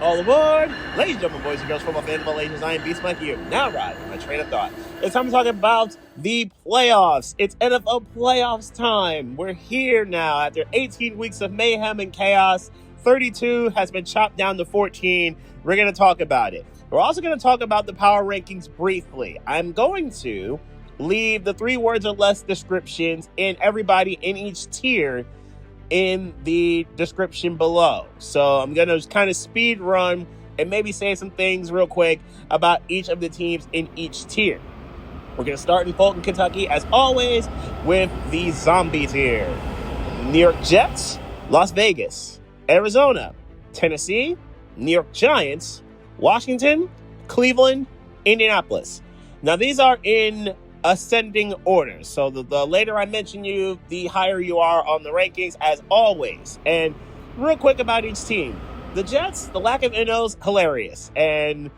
All aboard! Ladies and gentlemen, boys and girls, football fans of all ages, I am Beast Mike. You now riding my train of thought. It's time to talk about the playoffs. It's NFL playoffs time. We're here now after 18 weeks of mayhem and chaos. 32 has been chopped down to 14. We're going to talk about it. We're also going to talk about the power rankings briefly. I'm going to leave the 3 words or less descriptions in everybody in each tier in the description below. So I'm going to kind of speed run and maybe say some things real quick about each of the teams in each tier. We're going to start in Fulton, Kentucky, as always, with the zombie tier. New York Jets, Las Vegas, Arizona, Tennessee, New York Giants, Washington, Cleveland, Indianapolis. Now, these are in ascending order. So the later I mention you, the higher you are on the rankings, as always. And real quick about each team. The Jets, the lack of Innos, hilarious. And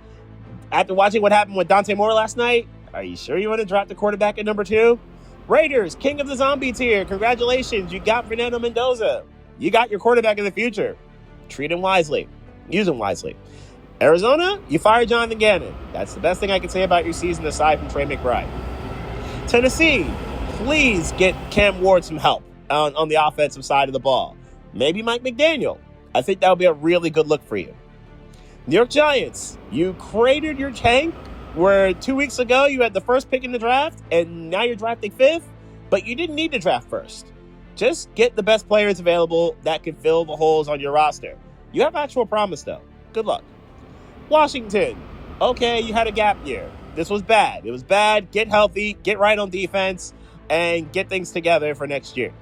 after watching what happened with Dante Moore last night, are you sure you want to drop the quarterback at number 2? Raiders, king of the zombie tier. Congratulations, you got Fernando Mendoza. You got your quarterback of the future. Treat him wisely. Use him wisely. Arizona, you fired Jonathan Gannon. That's the best thing I can say about your season aside from Trey McBride. Tennessee, please get Cam Ward some help on the offensive side of the ball. Maybe Mike McDaniel. I think that would be a really good look for you. New York Giants, you cratered your tank where 2 weeks ago you had the first pick in the draft and now you're drafting 5th, but you didn't need to draft first. Just get the best players available that can fill the holes on your roster. You have actual promise though. Good luck. Washington, okay, you had a gap year. This was bad. It was bad. Get healthy, get right on defense, and get things together for next year.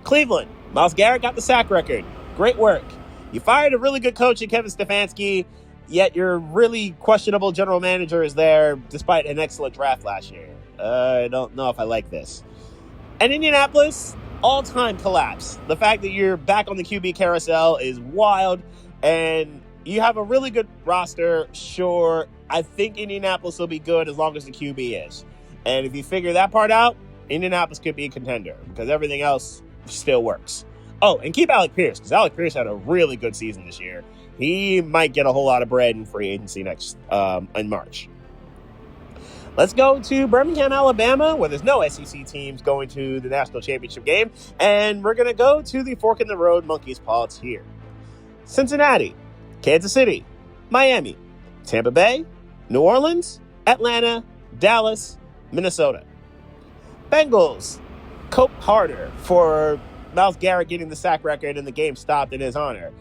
Cleveland, Myles Garrett got the sack record. Great work. You fired a really good coach in Kevin Stefanski, yet your really questionable general manager is there despite an excellent draft last year. I don't know if I like this. And Indianapolis, all-time collapse. The fact that you're back on the QB carousel is wild, and you have a really good roster, sure. I think Indianapolis will be good as long as the QB is. And if you figure that part out, Indianapolis could be a contender because everything else still works. Oh, and keep Alec Pierce because Alec Pierce had a really good season this year. He might get a whole lot of bread in free agency next in March. Let's go to Birmingham, Alabama, where there's no SEC teams going to the national championship game. And we're going to go to the fork in the road monkey's paw tier. Cincinnati, Kansas City, Miami, Tampa Bay, New Orleans, Atlanta, Dallas, Minnesota. Bengals, Cope harder for Myles Garrett getting the sack record and the game stopped in his honor.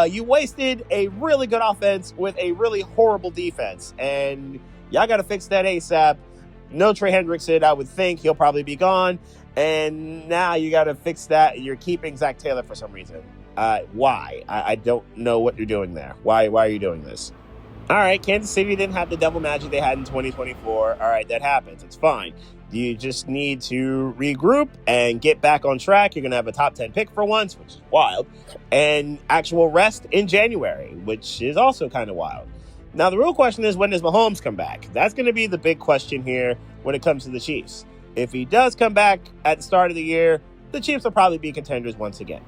You wasted a really good offense with a really horrible defense, and y'all got to fix that ASAP. No Trey Hendrickson, I would think. He'll probably be gone. And now you got to fix that. You're keeping Zach Taylor for some reason. Why? I don't know what you're doing there. Why are you doing this? All right, Kansas City didn't have the double magic they had in 2024. All right, that happens. It's fine. You just need to regroup and get back on track. You're going to have a top 10 pick for once, which is wild, and actual rest in January, which is also kind of wild. Now, the real question is, when does Mahomes come back? That's going to be the big question here when it comes to the Chiefs. If he does come back at the start of the year, the Chiefs will probably be contenders once again.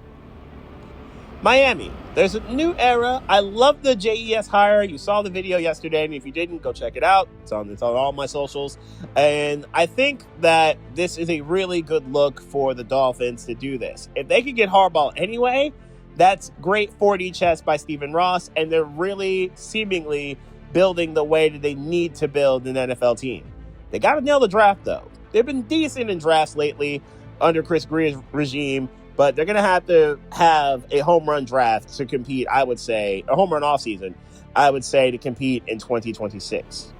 Miami, there's a new era. I love the JES hire. You saw the video yesterday, and if you didn't, go check it out. It's on all my socials. And I think that this is a really good look for the Dolphins to do this. If they could get Harbaugh anyway, that's great 4D chess by Stephen Ross, and they're really seemingly building the way that they need to build an NFL team. They got to nail the draft, though. They've been decent in drafts lately under Chris Grier's regime, but they're going to have a home run draft to compete, I would say, a home run offseason, I would say, to compete in 2026.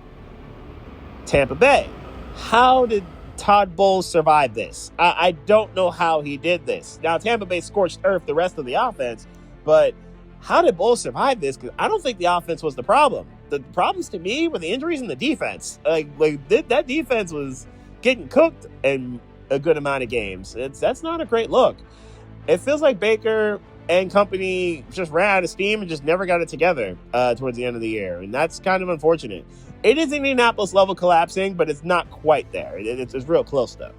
Tampa Bay. How did Todd Bowles survive this? I don't know how he did this. Now, Tampa Bay scorched earth the rest of the offense, but how did Bowles survive this? Because I don't think the offense was the problem. The problems to me were the injuries and the defense. That defense was getting cooked in a good amount of games. That's not a great look. It feels like Baker and company just ran out of steam and just never got it together towards the end of the year. And that's kind of unfortunate. It is Indianapolis level collapsing, but it's not quite there. It's real close, though.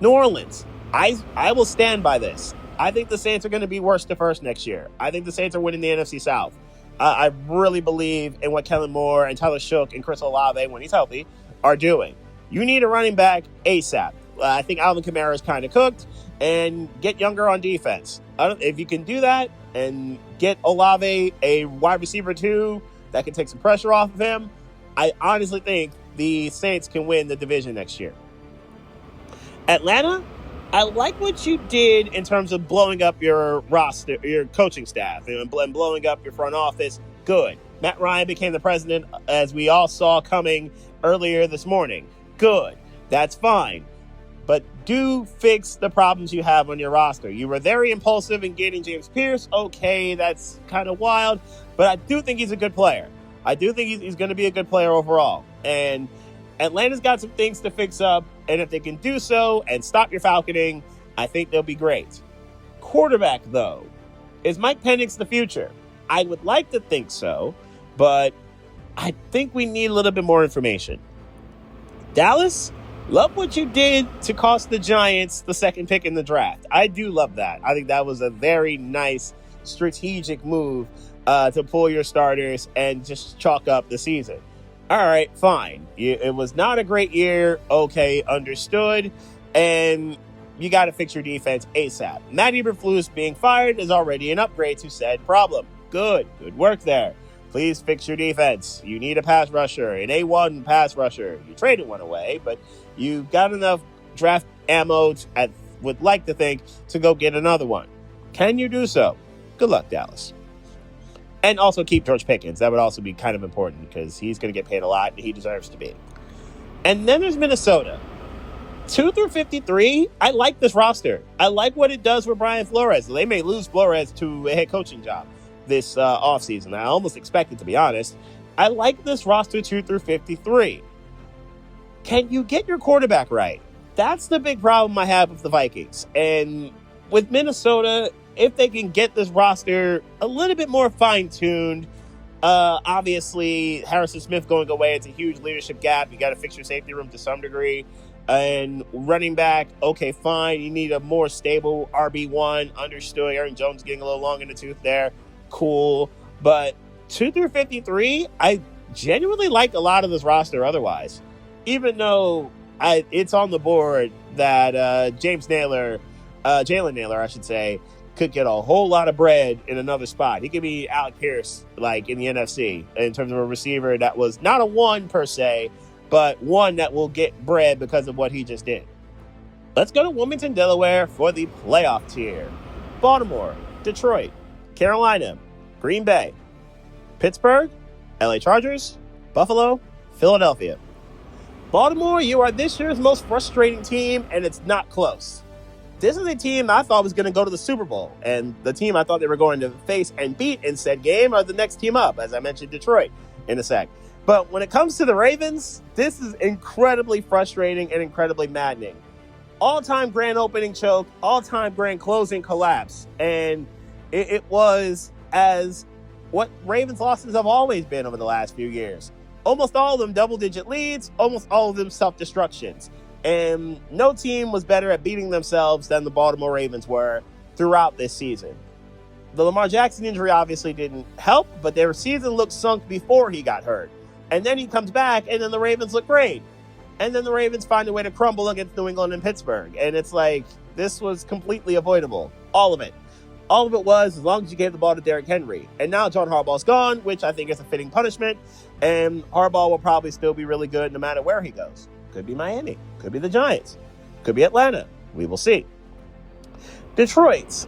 New Orleans. I will stand by this. I think the Saints are going to be worse to first next year. I think the Saints are winning the NFC South. I really believe in what Kellen Moore and Tyler Shook and Chris Olave, when he's healthy, are doing. You need a running back ASAP. I think Alvin Kamara is kind of cooked, and get younger on defense. If you can do that and get Olave a wide receiver too that can take some pressure off of him, I honestly think the Saints can win the division next year. Atlanta, I like what you did in terms of blowing up your roster, your coaching staff, and blowing up your front office. Good. Matt Ryan became the president, as we all saw coming earlier this morning. Good. That's fine. But do fix the problems you have on your roster. You were very impulsive in getting James Pierce. Okay, that's kind of wild. But I do think he's a good player. I do think he's going to be a good player overall. And Atlanta's got some things to fix up. And if they can do so and stop your falconing, I think they'll be great. Quarterback, though. Is Mike Penix the future? I would like to think so. But I think we need a little bit more information. Dallas, love what you did to cost the Giants the second pick in the draft. I do love that. I think that was a very nice strategic move to pull your starters and just chalk up the season. All right, fine. It was not a great year. Okay, understood. And you got to fix your defense ASAP. Matt Eberflus being fired is already an upgrade to said problem. Good work there. Please fix your defense. You need a pass rusher, an A1 pass rusher. You traded one away, but you got enough draft ammo, would like to think, to go get another one. Can you do so? Good luck, Dallas. And also keep George Pickens. That would also be kind of important because he's going to get paid a lot and he deserves to be. And then there's Minnesota. 2 through 53, I like this roster. I like what it does for Brian Flores. They may lose Flores to a head coaching job this offseason. I almost expect it, to be honest. I like this roster 2 through 53. Can you get your quarterback right? That's the big problem I have with the Vikings. And with Minnesota, if they can get this roster a little bit more fine-tuned, obviously Harrison Smith going away, it's a huge leadership gap. You got to fix your safety room to some degree. And running back, okay, fine. You need a more stable RB1. Understood. Aaron Jones getting a little long in the tooth there. Cool. But 2 through 53, I genuinely like a lot of this roster otherwise. Even though it's on the board that Jalen Naylor, I should say, could get a whole lot of bread in another spot. He could be Alec Pierce, like in the NFC, in terms of a receiver that was not a one per se, but one that will get bread because of what he just did. Let's go to Wilmington, Delaware for the playoff tier. Baltimore, Detroit, Carolina, Green Bay, Pittsburgh, LA Chargers, Buffalo, Philadelphia. Baltimore, you are this year's most frustrating team, and it's not close. This is a team I thought was going to go to the Super Bowl, and the team I thought they were going to face and beat in said game are the next team up, as I mentioned, Detroit, in a sec. But when it comes to the Ravens, this is incredibly frustrating and incredibly maddening. All-time grand opening choke, all-time grand closing collapse, and it was as what Ravens losses have always been over the last few years. Almost all of them double-digit leads, almost all of them self-destructions. And no team was better at beating themselves than the Baltimore Ravens were throughout this season. The Lamar Jackson injury obviously didn't help, but their season looked sunk before he got hurt. And then he comes back, and then the Ravens look great. And then the Ravens find a way to crumble against New England and Pittsburgh. And it's like, this was completely avoidable. All of it. All of it was, as long as you gave the ball to Derrick Henry. And now John Harbaugh's gone, which I think is a fitting punishment. And Harbaugh will probably still be really good no matter where he goes. Could be Miami. Could be the Giants. Could be Atlanta. We will see. Detroit.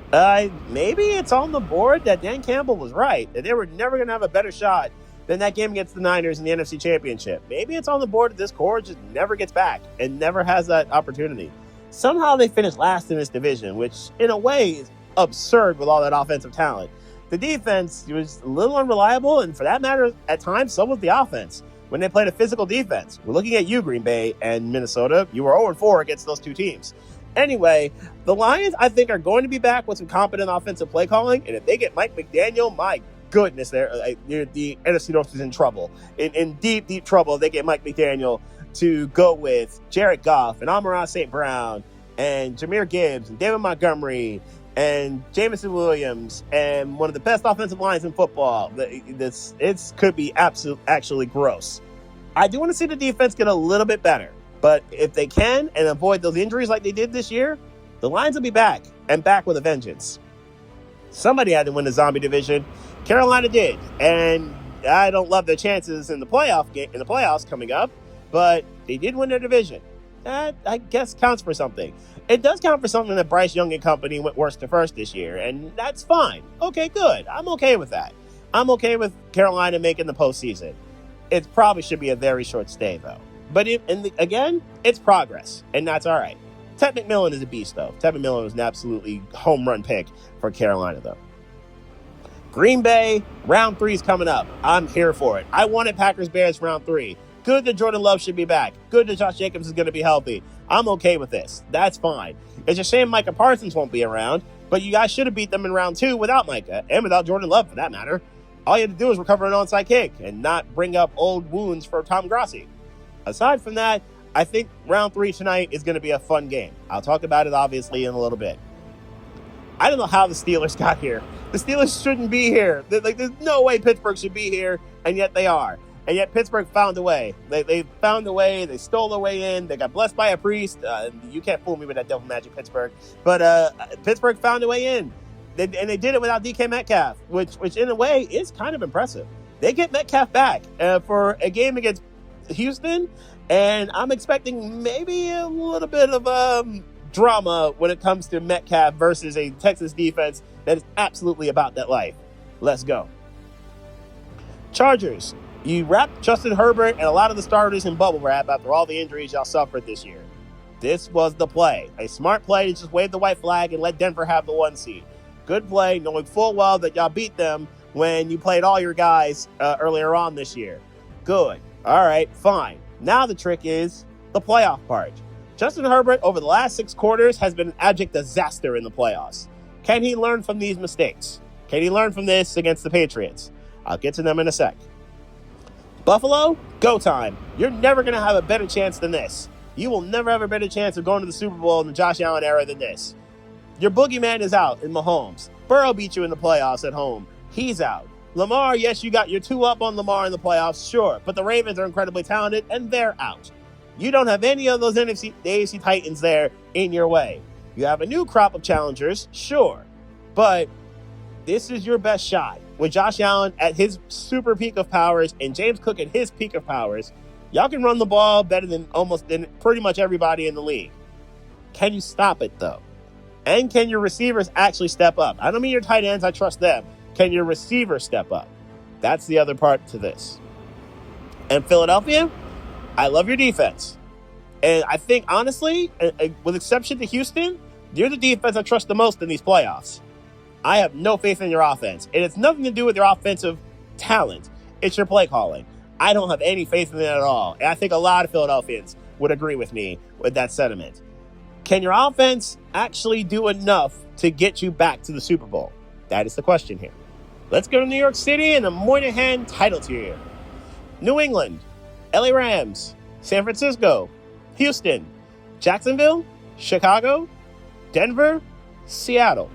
Maybe it's on the board that Dan Campbell was right, that they were never going to have a better shot than that game against the Niners in the NFC Championship. Maybe it's on the board that this core just never gets back and never has that opportunity. Somehow they finished last in this division, which in a way is absurd with all that offensive talent. The defense was a little unreliable, and for that matter, at times, so was the offense. When they played a physical defense. We're looking at you, Green Bay and Minnesota. You were 0-4 against those two teams. Anyway, the Lions, I think, are going to be back with some competent offensive play calling. And if they get Mike McDaniel, my goodness, the NFC North is in trouble. In deep, deep trouble if they get Mike McDaniel to go with Jared Goff and Amon-Ra St. Brown and Jahmyr Gibbs and David Montgomery and Jameson Williams and one of the best offensive lines in football. It could be actually gross. I do want to see the defense get a little bit better, but if they can and avoid those injuries like they did this year, the Lions will be back and back with a vengeance. Somebody had to win the zombie division. Carolina did, and I don't love their chances in the playoffs coming up, but they did win their division. That, I guess, counts for something. It does count for something that Bryce Young and company went worst to first this year, and that's fine. Okay, good. I'm okay with that. I'm okay with Carolina making the postseason. It probably should be a very short stay, though. But again, it's progress, and that's all right. Ted McMillan is a beast, though. Ted McMillan was an absolutely home run pick for Carolina, though. Green Bay, round 3 is coming up. I'm here for it. I wanted Packers-Bears round 3. Good that Jordan Love should be back. Good that Josh Jacobs is going to be healthy. I'm okay with this. That's fine. It's a shame Micah Parsons won't be around, but you guys should have beat them in round 2 without Micah, and without Jordan Love, for that matter. All you had to do was recover an onside kick and not bring up old wounds for Tom Grassi. Aside from that, I think round 3 tonight is going to be a fun game. I'll talk about it, obviously, in a little bit. I don't know how the Steelers got here. The Steelers shouldn't be here. There's no way Pittsburgh should be here, and yet they are. And yet Pittsburgh found a way. They found a way. They stole their way in. They got blessed by a priest. You can't fool me with that devil magic, Pittsburgh. But Pittsburgh found a way in. And they did it without DK Metcalf, which in a way is kind of impressive. They get Metcalf back for a game against Houston, and I'm expecting maybe a little bit of drama when it comes to Metcalf versus a Texas defense that is absolutely about that life. Let's go. Chargers. You wrapped Justin Herbert and a lot of the starters in bubble wrap after all the injuries y'all suffered this year. This was the play. A smart play to just wave the white flag and let Denver have the 1 seed. Good play, knowing full well that y'all beat them when you played all your guys earlier on this year. Good. All right, fine. Now the trick is the playoff part. Justin Herbert, over the last 6 quarters, has been an abject disaster in the playoffs. Can he learn from these mistakes? Can he learn from this against the Patriots? I'll get to them in a sec. Buffalo, go time. You're never going to have a better chance than this. You will never have a better chance of going to the Super Bowl in the Josh Allen era than this. Your boogeyman is out in Mahomes. Burrow beat you in the playoffs at home. He's out. Lamar, yes, you got your 2 up on Lamar in the playoffs, sure, but the Ravens are incredibly talented, and they're out. You don't have any of those AFC Titans there in your way. You have a new crop of challengers, sure, but this is your best shot. With Josh Allen at his super peak of powers and James Cook at his peak of powers, y'all can run the ball better than pretty much everybody in the league. Can you stop it, though? And can your receivers actually step up? I don't mean your tight ends, I trust them. Can your receivers step up? That's the other part to this. And Philadelphia, I love your defense. And I think, honestly, with exception to Houston, you're the defense I trust the most in these playoffs. I have no faith in your offense. And it's nothing to do with your offensive talent. It's your play calling. I don't have any faith in it at all. And I think a lot of Philadelphians would agree with me with that sentiment. Can your offense actually do enough to get you back to the Super Bowl? That is the question here. Let's go to New York City and the Moynihan title tier. New England, LA Rams, San Francisco, Houston, Jacksonville, Chicago, Denver, Seattle.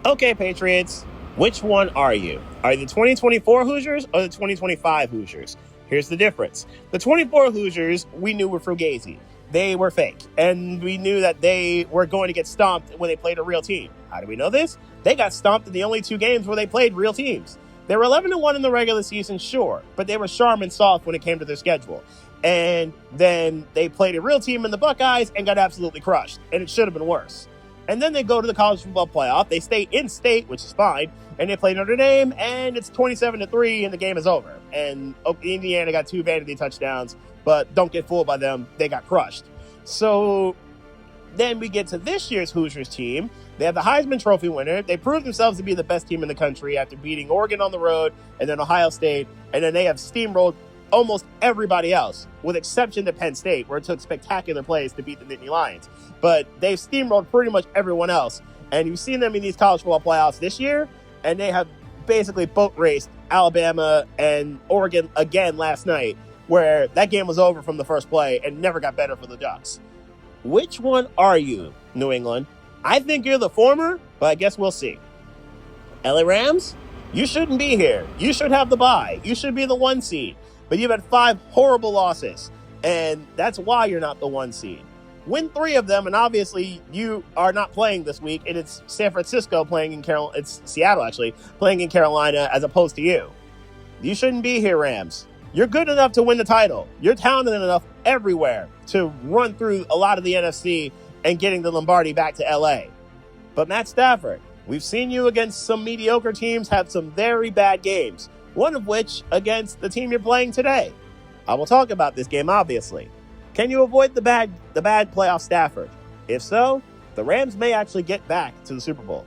Okay, Patriots, which one are you? Are you the 2024 Hoosiers or the 2025 Hoosiers? Here's the difference. The 24 Hoosiers, we knew were fugazi. They were fake, and we knew that they were going to get stomped when they played a real team. How do we know this? They got stomped in the only 2 games where they played real teams. They were 11-1 in the regular season, sure, but they were sharp and soft when it came to their schedule. And then they played a real team in the Buckeyes and got absolutely crushed, and it should have been worse. And then they go to the college football playoff. They stay in state, which is fine, and they play Notre Dame, and it's 27-3, and the game is over. And Indiana got 2 vanity touchdowns, but don't get fooled by them. They got crushed. So then we get to this year's Hoosiers team. They have the Heisman Trophy winner. They proved themselves to be the best team in the country after beating Oregon on the road and then Ohio State. And then they have steamrolled almost everybody else, with exception to Penn State, where it took spectacular plays to beat the Nittany Lions. But they've steamrolled pretty much everyone else. And you've seen them in these college football playoffs this year, and they have basically boat raced Alabama and Oregon again last night, where that game was over from the first play and never got better for the Ducks. Which one are you, New England? I think you're the former, but I guess we'll see. LA Rams, you shouldn't be here. You should have the bye. You should be the 1 seed. But you've had 5 horrible losses, and that's why you're not the 1 seed. Win 3 of them, and obviously you are not playing this week, and it's San Francisco playing in Carolina. It's Seattle, actually, playing in Carolina as opposed to you. You shouldn't be here, Rams. You're good enough to win the title. You're talented enough everywhere to run through a lot of the NFC and getting the Lombardi back to LA. But Matt Stafford, we've seen you against some mediocre teams have some very bad games, one of which against the team you're playing today. I will talk about this game, obviously. Can you avoid the bad playoff Stafford? If so, the Rams may actually get back to the Super Bowl.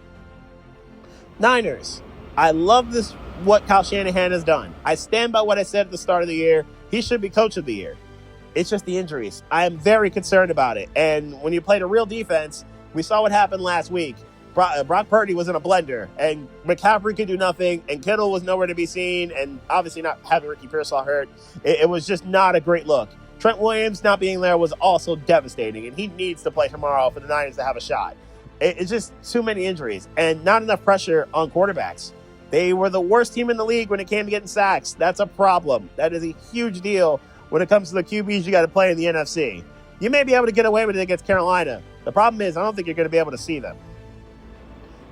Niners, I love what Kyle Shanahan has done. I stand by what I said at the start of the year. He should be coach of the year. It's just the injuries. I am very concerned about it. And when you played a real defense, we saw what happened last week. Brock Purdy was in a blender, and McCaffrey could do nothing, and Kittle was nowhere to be seen, and obviously not having Ricky Pearsall hurt. It was just not a great look. Trent Williams not being there was also devastating, and he needs to play tomorrow for the Niners to have a shot. It's just too many injuries, and not enough pressure on quarterbacks. They were the worst team in the league when it came to getting sacks. That's a problem. That is a huge deal when it comes to the QBs you got to play in the NFC. You may be able to get away with it against Carolina. The problem is I don't think you're going to be able to see them.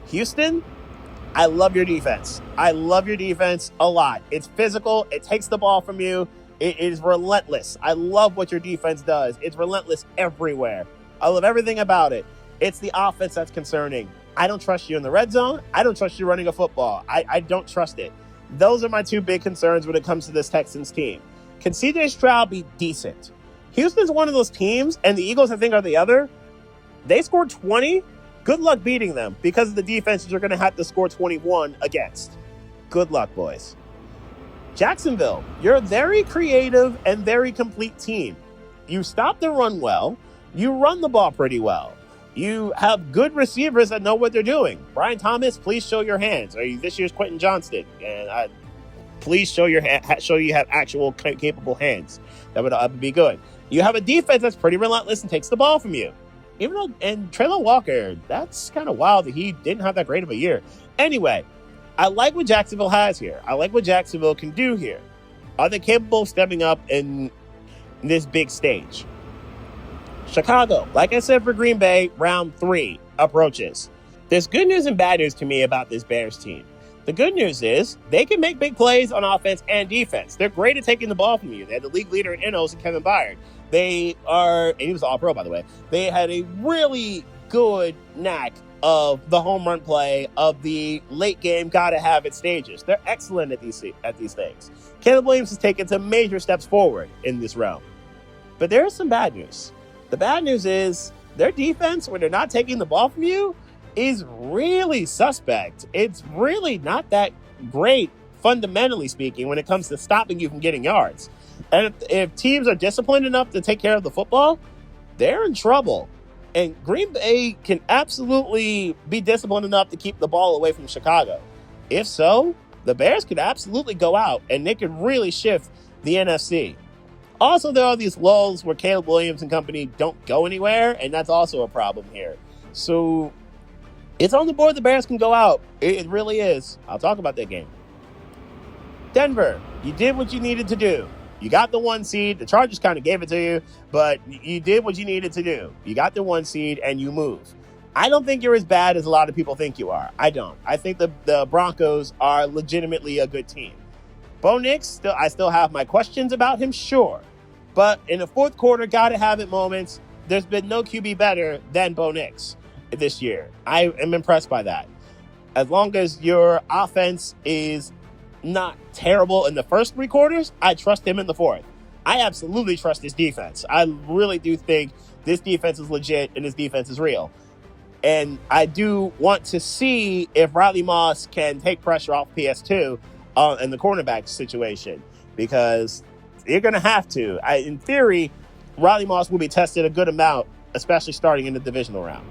Houston, I love your defense. I love your defense a lot. It's physical. It takes the ball from you. It is relentless. I love what your defense does. It's relentless everywhere. I love everything about it. It's the offense that's concerning. I don't trust you in the red zone. I don't trust you running a football. I don't trust it. Those are my 2 big concerns when it comes to this Texans team. Can CJ Stroud be decent? Houston's one of those teams, and the Eagles, I think, are the other. They scored 20. Good luck beating them because of the defenses you're going to have to score 21 against. Good luck, boys. Jacksonville, you're a very creative and very complete team. You stop the run well. You run the ball pretty well. You have good receivers that know what they're doing. Brian Thomas, please show your hands. Are you this year's Quentin Johnston? And please show you have actual capable hands. That would be good. You have a defense that's pretty relentless and takes the ball from you. And Treylon Walker, that's kind of wild that he didn't have that great of a year. Anyway, I like what Jacksonville has here. I like what Jacksonville can do here. Are they capable of stepping up in this big stage? Chicago, like I said for Green Bay, round 3 approaches. There's good news and bad news to me about this Bears team. The good news is they can make big plays on offense and defense. They're great at taking the ball from you. They had the league leader in Innos and Kevin Byard. And he was all pro, by the way. They had a really good knack of the home run play, of the late game gotta have it stages. They're excellent at these things. Caleb Williams has taken some major steps forward in this realm. But there is some bad news. The bad news is their defense, when they're not taking the ball from you, is really suspect. It's really not that great, fundamentally speaking, when it comes to stopping you from getting yards. And if teams are disciplined enough to take care of the football, they're in trouble. And Green Bay can absolutely be disciplined enough to keep the ball away from Chicago. If so, the Bears could absolutely go out and they could really shift the NFC. Also, there are these lulls where Caleb Williams and company don't go anywhere, and that's also a problem here. So it's on the board the Bears can go out. It really is. I'll talk about that game. Denver, you did what you needed to do. You got the 1 seed. The Chargers kind of gave it to you, but you did what you needed to do. You got the 1 seed, and you move. I don't think you're as bad as a lot of people think you are. I don't. I think the Broncos are legitimately a good team. Bo Nix, I still have my questions about him, sure. But in the fourth quarter, gotta have it moments. There's been no QB better than Bo Nix this year. I am impressed by that. As long as your offense is not terrible in the first 3 quarters, I trust him in the fourth. I absolutely trust this defense. I really do think this defense is legit and this defense is real. And I do want to see if Riley Moss can take pressure off PS2 in the cornerback situation, because you're going to have to. In theory, Riley Moss will be tested a good amount, especially starting in the divisional round.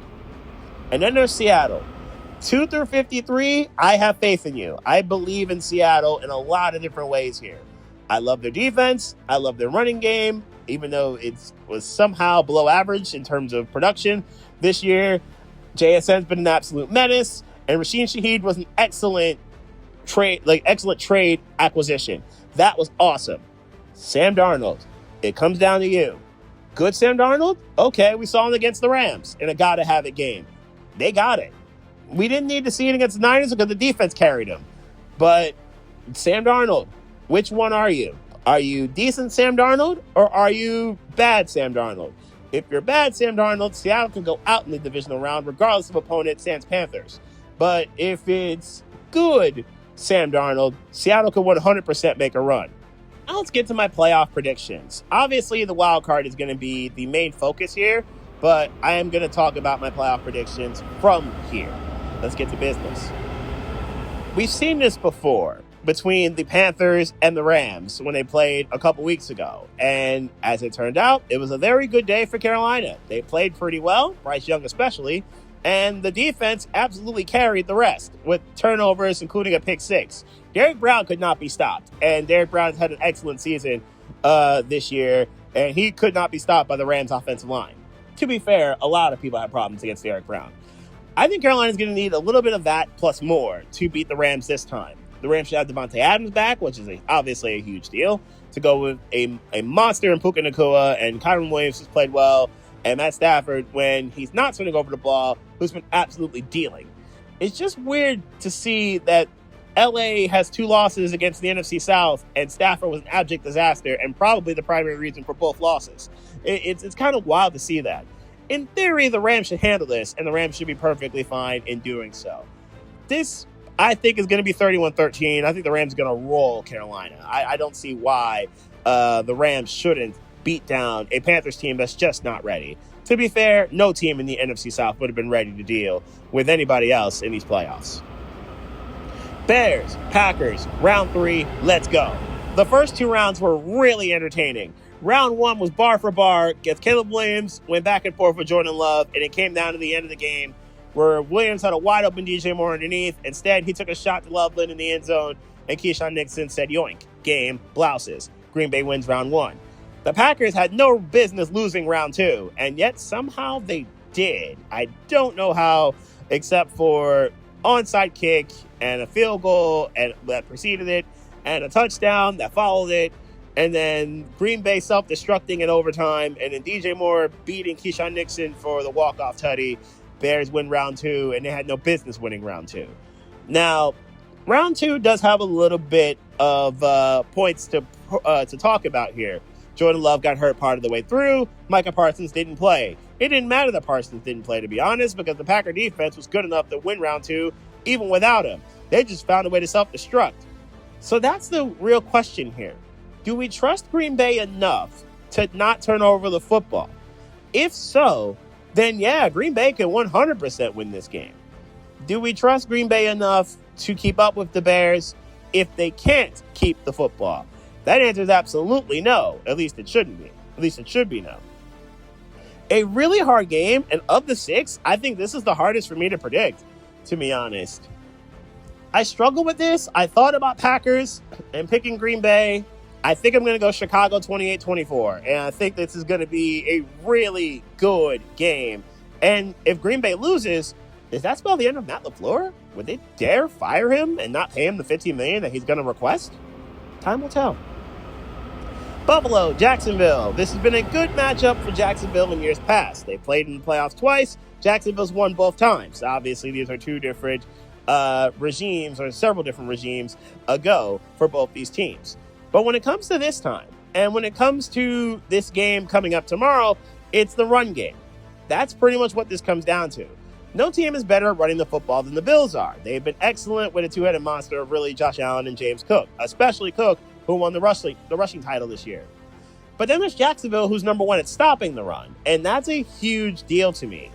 And then there's Seattle. 2 through 53, I have faith in you. I believe in Seattle in a lot of different ways here. I love their defense. I love their running game, even though it was somehow below average in terms of production this year. JSN's been an absolute menace, and Rasheen Shaheed was an excellent trade acquisition. That was awesome. Sam Darnold, it comes down to you. Good Sam Darnold? Okay, we saw him against the Rams in a gotta-have-it game. They got it. We didn't need to see it against the Niners because the defense carried him. But Sam Darnold, which one are you? Are you decent Sam Darnold, or are you bad Sam Darnold? If you're bad Sam Darnold, Seattle can go out in the divisional round regardless of opponent, sans Panthers. But if it's good Sam Darnold, Seattle can 100% make a run. Now let's get to my playoff predictions. Obviously, the wild card is going to be the main focus here, but I am going to talk about my playoff predictions from here. Let's get to business. We've seen this before between the Panthers and the Rams when they played a couple weeks ago. And as it turned out, it was a very good day for Carolina. They played pretty well, Bryce Young especially, and the defense absolutely carried the rest with turnovers, including a pick six. Derrick Brown could not be stopped, and Derrick Brown has had an excellent season this year, and he could not be stopped by the Rams' offensive line. To be fair, a lot of people have problems against Derrick Brown. I think Carolina's going to need a little bit of that plus more to beat the Rams this time. The Rams should have Devontae Adams back, which is obviously a huge deal, to go with a monster in Puka Nacua, and Kyron Williams has played well, and Matt Stafford, when he's not turning over the ball, who's been absolutely dealing. It's just weird to see that LA has 2 losses against the NFC South, and Stafford was an abject disaster and probably the primary reason for both losses. It's kind of wild to see that. In theory, the Rams should handle this, and the Rams should be perfectly fine in doing so. This, I think, is going to be 31-13. I think the Rams are going to roll Carolina. I don't see why the Rams shouldn't beat down a Panthers team that's just not ready. To be fair, no team in the NFC South would have been ready to deal with anybody else in these playoffs. Bears, Packers, round 3, let's go. The first 2 rounds were really entertaining. Round 1 was bar for bar, as Caleb Williams went back and forth with Jordan Love, and it came down to the end of the game where Williams had a wide open DJ Moore underneath. Instead, he took a shot to Loveland in the end zone, and Keyshawn Nixon said, yoink, game, blouses. Green Bay wins round 1. The Packers had no business losing round 2, and yet somehow they did. I don't know how, except for onside kick and a field goal and that preceded it, and a touchdown that followed it, and then Green Bay self-destructing in overtime, and then DJ Moore beating Keyshawn Nixon for the walk-off tutty. Bears win round 2, and they had no business winning round 2. Now, round 2 does have a little bit of points to talk about here. Jordan Love got hurt part of the way through. Micah Parsons didn't play. It didn't matter that Parsons didn't play, to be honest, because the Packer defense was good enough to win round 2 even without him. They just found a way to self-destruct. So that's the real question here. Do we trust Green Bay enough to not turn over the football? If so, then yeah, Green Bay can 100% win this game. Do we trust Green Bay enough to keep up with the Bears if they can't keep the football? That answer is absolutely no. At least it shouldn't be. At least it should be no. A really hard game, and of the 6, I think this is the hardest for me to predict, to be honest. I struggle with this. I thought about Packers and picking Green Bay. I think I'm going to go Chicago 28-24, and I think this is going to be a really good game. And if Green Bay loses, does that spell the end of Matt LaFleur? Would they dare fire him and not pay him the $15 million that he's going to request? Time will tell. Buffalo, Jacksonville. This has been a good matchup for Jacksonville in years past. They played in the playoffs twice. Jacksonville's won both times. Obviously, these are 2 different regimes, or several different regimes ago for both these teams. But when it comes to this time, and when it comes to this game coming up tomorrow, it's the run game. That's pretty much what this comes down to. No team is better at running the football than the Bills are. They've been excellent with a 2-headed monster of really Josh Allen and James Cook, especially Cook, who won the rushing title this year. But then there's Jacksonville, who's number 1 at stopping the run, and that's a huge deal to me,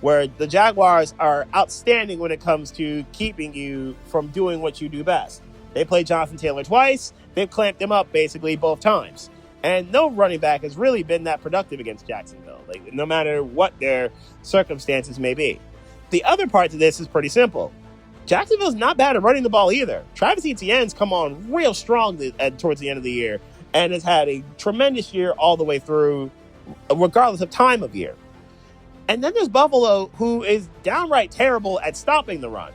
where the Jaguars are outstanding when it comes to keeping you from doing what you do best. They played Jonathan Taylor twice. They've clamped him up basically both times. And no running back has really been that productive against Jacksonville, no matter what their circumstances may be. The other part to this is pretty simple. Jacksonville's not bad at running the ball either. Travis Etienne's come on real strong towards the end of the year and has had a tremendous year all the way through, regardless of time of year. And then there's Buffalo, who is downright terrible at stopping the run.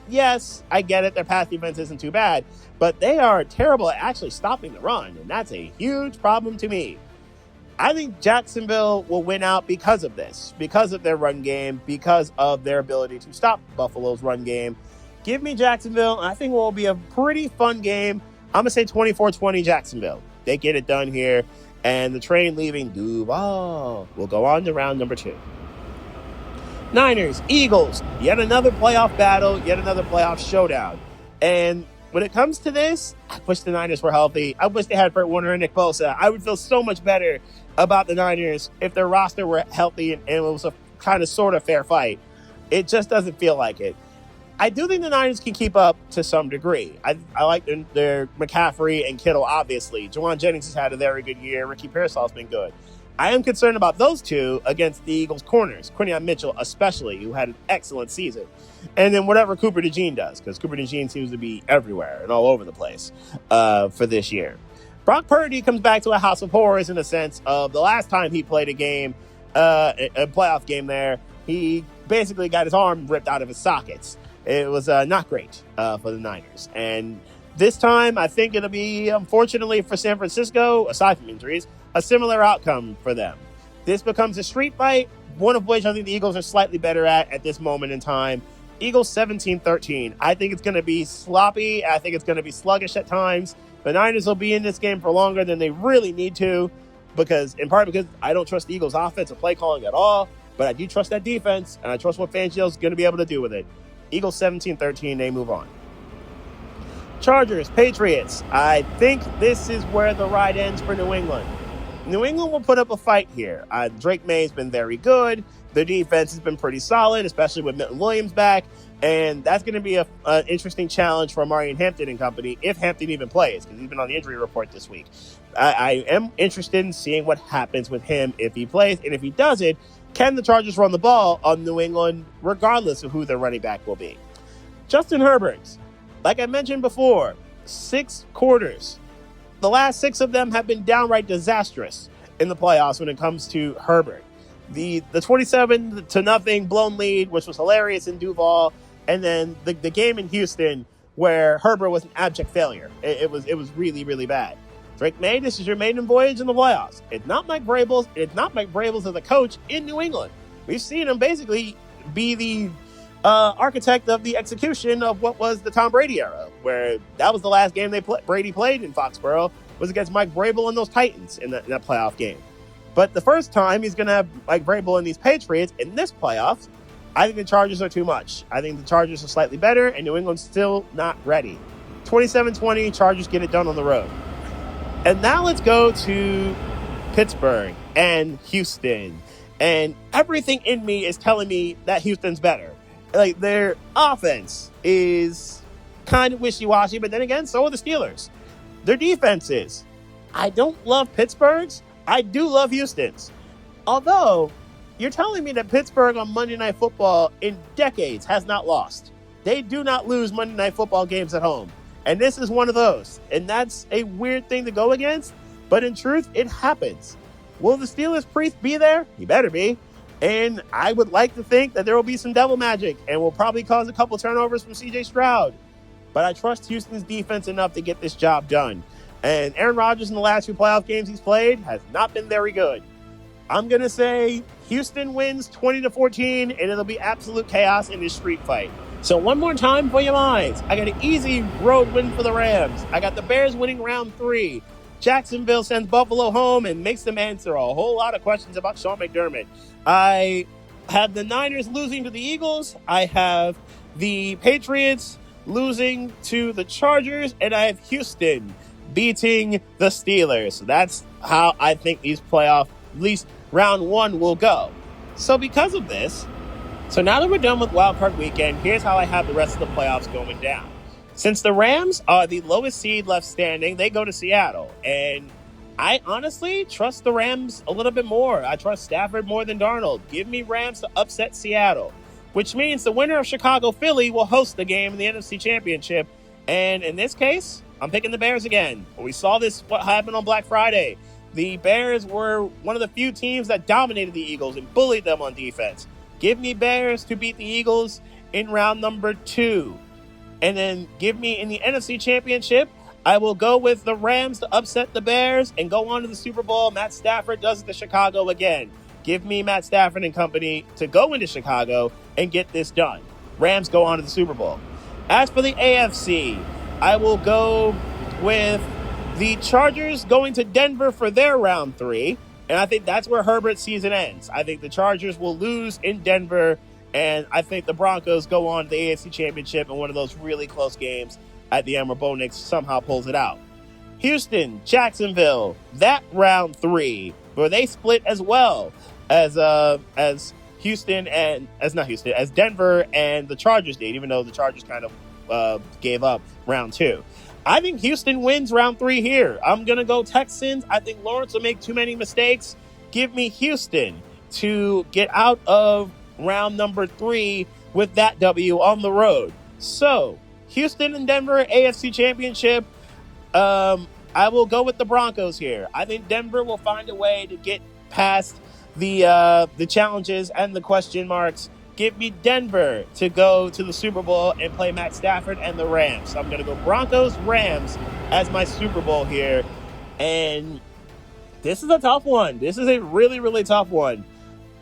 Yes, I get it. Their pass defense isn't too bad, but they are terrible at actually stopping the run, and that's a huge problem to me. I think Jacksonville will win out because of this, because of their run game, because of their ability to stop Buffalo's run game. Give me Jacksonville, and I think it will be a pretty fun game. I'm going to say 24-20 Jacksonville. They get it done here, and the train leaving Duval will go on to round number 2. Niners, Eagles, yet another playoff battle, yet another playoff showdown. And when it comes to this, I wish the Niners were healthy. I wish they had Burt Warner and Nick Bosa. I would feel so much better about the Niners if their roster were healthy and it was a kind of sort of fair fight. It just doesn't feel like it. I do think the Niners can keep up to some degree. I like their McCaffrey and Kittle, obviously. Jawan Jennings has had a very good year. Ricky Pearsall's been good. I am concerned about those two against the Eagles' corners, Quinyon Mitchell especially, who had an excellent season. And then whatever Cooper DeJean does, because Cooper DeJean seems to be everywhere and all over the place for this year. Brock Purdy comes back to a house of horrors in the sense of the last time he played a game, a playoff game there, he basically got his arm ripped out of his sockets. It was not great for the Niners. And this time, I think it'll be, unfortunately for San Francisco, aside from injuries, a similar outcome for them. This becomes a street fight, one of which I think the Eagles are slightly better at this moment in time. Eagles 17-13. I think it's going to be sloppy. I think it's going to be sluggish at times. The Niners will be in this game for longer than they really need to, in part because I don't trust the Eagles' offensive play calling at all, but I do trust that defense, and I trust what Fangio's going to be able to do with it. Eagles 17-13, they move on. Chargers, Patriots. I think this is where the ride ends for New England. New England will put up a fight here. Drake May's been very good. The defense has been pretty solid, especially with Milton Williams back. And that's going to be an interesting challenge for Marion Hampton and company, if Hampton even plays, because he's been on the injury report this week. I am interested in seeing what happens with him if he plays. And if he doesn't, can the Chargers run the ball on New England, regardless of who their running back will be? Justin Herbert, like I mentioned before, 6 quarters. The last 6 of them have been downright disastrous in the playoffs when it comes to Herbert. The 27-0 blown lead, which was hilarious in Duval, and then the game in Houston where Herbert was an abject failure. It was really, really bad. Drake May, this is your maiden voyage in the playoffs. It's not Mike Vrabel. It's not Mike Vrabel as a coach in New England. We've seen him basically be the architect of the execution of what was the Tom Brady era, where that was the last game Brady played in Foxborough, was against Mike Vrabel and those Titans in that playoff game. But the first time he's going to have Mike Vrabel and these Patriots in this playoffs, I think the Chargers are too much. I think the Chargers are slightly better, and New England's still not ready. 27-20, Chargers get it done on the road. And now let's go to Pittsburgh and Houston. And everything in me is telling me that Houston's better. Like, their offense is kind of wishy-washy, but then again, so are the Steelers. Their defenses. I don't love Pittsburgh's. I do love Houston's. Although, you're telling me that Pittsburgh on Monday Night Football in decades has not lost. They do not lose Monday Night Football games at home. And this is one of those. And that's a weird thing to go against. But in truth, it happens. Will the Steelers priest be there? He better be. And I would like to think that there will be some devil magic and will probably cause a couple turnovers from C.J. Stroud. But I trust Houston's defense enough to get this job done. And Aaron Rodgers in the last 2 playoff games he's played has not been very good. I'm going to say Houston wins 20-14, and it'll be absolute chaos in this street fight. So one more time for your minds. I got an easy road win for the Rams. I got the Bears winning round 3. Jacksonville sends Buffalo home and makes them answer a whole lot of questions about Sean McDermott. I have the Niners losing to the Eagles. I have the Patriots losing to the Chargers. And I have Houston beating the Steelers. So that's how I think these playoff, at least round 1, will go. So because of this, so now that we're done with Wild Card Weekend, here's how I have the rest of the playoffs going down. Since the Rams are the lowest seed left standing, they go to Seattle. And I honestly trust the Rams a little bit more. I trust Stafford more than Darnold. Give me Rams to upset Seattle, which means the winner of Chicago-Philly will host the game in the NFC Championship. And in this case, I'm picking the Bears again. We saw this, what happened on Black Friday. The Bears were one of the few teams that dominated the Eagles and bullied them on defense. Give me Bears to beat the Eagles in round number 2. And then give me in the NFC Championship, I will go with the Rams to upset the Bears and go on to the Super Bowl. Matt Stafford does it to Chicago again. Give me Matt Stafford and company to go into Chicago and get this done. Rams go on to the Super Bowl. As for the AFC, I will go with the Chargers going to Denver for their round 3. And I think that's where Herbert's season ends. I think the Chargers will lose in Denver, and I think the Broncos go on to the AFC Championship in one of those really close games at the end where Bo Nix somehow pulls it out. Houston, Jacksonville, that round 3, where they split as well as Houston and as Denver and the Chargers did, even though the Chargers kind of gave up round 2. I think Houston wins round 3 here. I'm going to go Texans. I think Lawrence will make too many mistakes. Give me Houston to get out of round number 3 with that W on the road. So, Houston and Denver, AFC Championship. I will go with the Broncos here. I think Denver will find a way to get past the challenges and the question marks. Give me Denver to go to the Super Bowl and play Matt Stafford and the Rams. So I'm going to go Broncos-Rams as my Super Bowl here. And this is a tough one. This is a really, really tough one.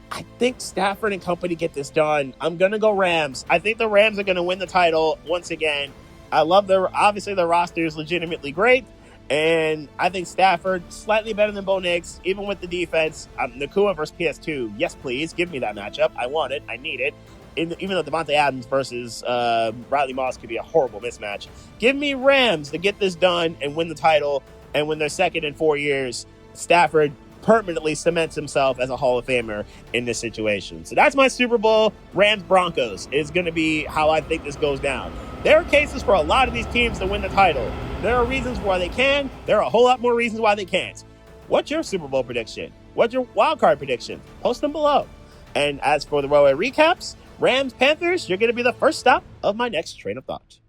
I think Stafford and company get this done. I'm going to go Rams. I think the Rams are going to win the title once again. I love obviously the roster is legitimately great. And I think Stafford, slightly better than Bo Nix, even with the defense. Nakua versus PS2, yes, please. Give me that matchup. I want it. I need it. Even though Devontae Adams versus Riley Moss could be a horrible mismatch. Give me Rams to get this done and win the title. And when they're second in 4 years, Stafford permanently cements himself as a Hall of Famer in this situation. So that's my Super Bowl. Rams-Broncos is going to be how I think this goes down. There are cases for a lot of these teams to win the title. There are reasons why they can. There are a whole lot more reasons why they can't. What's your Super Bowl prediction? What's your wildcard prediction? Post them below. And as for the Railway recaps, Rams-Panthers, you're going to be the first stop of my next train of thought.